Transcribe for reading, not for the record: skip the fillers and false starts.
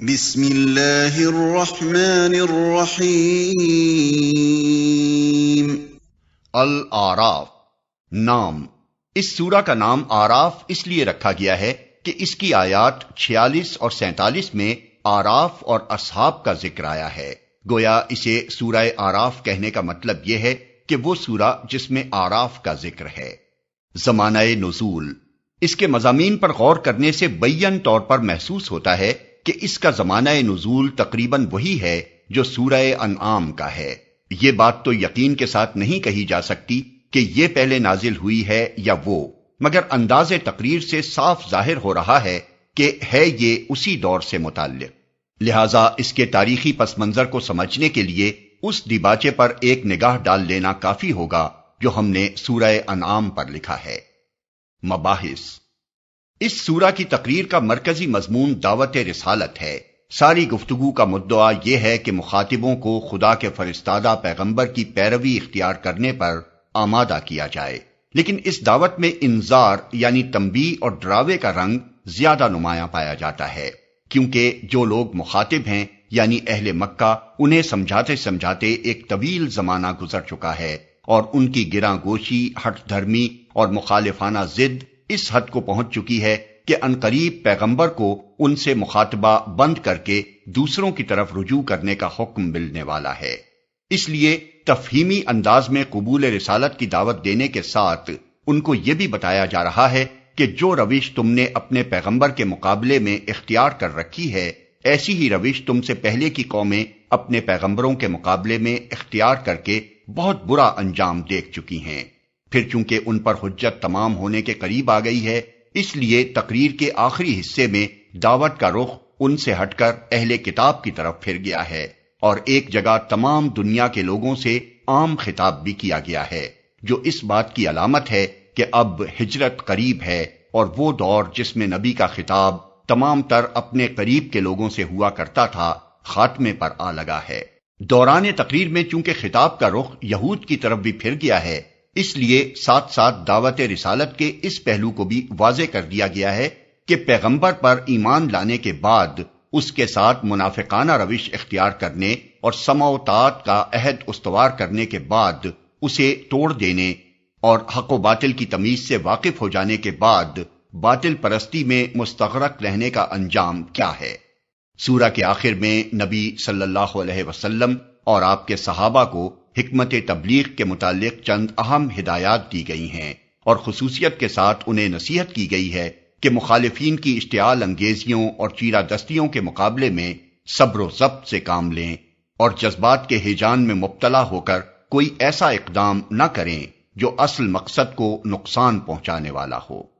بسم اللہ الرحمن الرحیم۔ الاعراف نام۔ اس سورہ کا نام آراف اس لیے رکھا گیا ہے کہ اس کی آیات 46 اور 47 میں آراف اور اصحاب کا ذکر آیا ہے۔ گویا اسے سورہ آراف کہنے کا مطلب یہ ہے کہ وہ سورہ جس میں آراف کا ذکر ہے۔ زمانہ نزول۔ اس کے مضامین پر غور کرنے سے بیان طور پر محسوس ہوتا ہے کہ اس کا زمانہ نزول تقریباً وہی ہے جو سورہ انعام کا ہے۔ یہ بات تو یقین کے ساتھ نہیں کہی جا سکتی کہ یہ پہلے نازل ہوئی ہے یا وہ، مگر انداز تقریر سے صاف ظاہر ہو رہا ہے کہ ہے یہ اسی دور سے متعلق۔ لہٰذا اس کے تاریخی پس منظر کو سمجھنے کے لیے اس دیباچے پر ایک نگاہ ڈال لینا کافی ہوگا جو ہم نے سورہ انعام پر لکھا ہے۔ مباحث۔ اس سورہ کی تقریر کا مرکزی مضمون دعوت رسالت ہے۔ ساری گفتگو کا مدعا یہ ہے کہ مخاطبوں کو خدا کے فرستادہ پیغمبر کی پیروی اختیار کرنے پر آمادہ کیا جائے، لیکن اس دعوت میں انذار یعنی تنبیہ اور ڈراوے کا رنگ زیادہ نمایاں پایا جاتا ہے، کیونکہ جو لوگ مخاطب ہیں یعنی اہل مکہ، انہیں سمجھاتے سمجھاتے ایک طویل زمانہ گزر چکا ہے اور ان کی گراں گوشی، ہٹ دھرمی اور مخالفانہ ضد اس حد کو پہنچ چکی ہے کہ عنقریب پیغمبر کو ان سے مخاطبہ بند کر کے دوسروں کی طرف رجوع کرنے کا حکم ملنے والا ہے۔ اس لیے تفہیمی انداز میں قبول رسالت کی دعوت دینے کے ساتھ ان کو یہ بھی بتایا جا رہا ہے کہ جو روش تم نے اپنے پیغمبر کے مقابلے میں اختیار کر رکھی ہے، ایسی ہی روش تم سے پہلے کی قومیں اپنے پیغمبروں کے مقابلے میں اختیار کر کے بہت برا انجام دیکھ چکی ہیں۔ پھر چونکہ ان پر حجت تمام ہونے کے قریب آ گئی ہے، اس لیے تقریر کے آخری حصے میں دعوت کا رخ ان سے ہٹ کر اہل کتاب کی طرف پھر گیا ہے اور ایک جگہ تمام دنیا کے لوگوں سے عام خطاب بھی کیا گیا ہے، جو اس بات کی علامت ہے کہ اب ہجرت قریب ہے اور وہ دور جس میں نبی کا خطاب تمام تر اپنے قریب کے لوگوں سے ہوا کرتا تھا، خاتمے پر آ لگا ہے۔ دوران تقریر میں چونکہ خطاب کا رخ یہود کی طرف بھی پھر گیا ہے، اس لیے ساتھ ساتھ دعوت رسالت کے اس پہلو کو بھی واضح کر دیا گیا ہے کہ پیغمبر پر ایمان لانے کے بعد اس کے ساتھ منافقانہ روش اختیار کرنے اور سمع و طاعت کا عہد استوار کرنے کے بعد اسے توڑ دینے اور حق و باطل کی تمیز سے واقف ہو جانے کے بعد باطل پرستی میں مستغرق رہنے کا انجام کیا ہے۔ سورہ کے آخر میں نبی صلی اللہ علیہ وسلم اور آپ کے صحابہ کو حکمت تبلیغ کے متعلق چند اہم ہدایات دی گئی ہیں اور خصوصیت کے ساتھ انہیں نصیحت کی گئی ہے کہ مخالفین کی اشتعال انگیزیوں اور چیرہ دستیوں کے مقابلے میں صبر و ضبط سے کام لیں اور جذبات کے ہیجان میں مبتلا ہو کر کوئی ایسا اقدام نہ کریں جو اصل مقصد کو نقصان پہنچانے والا ہو۔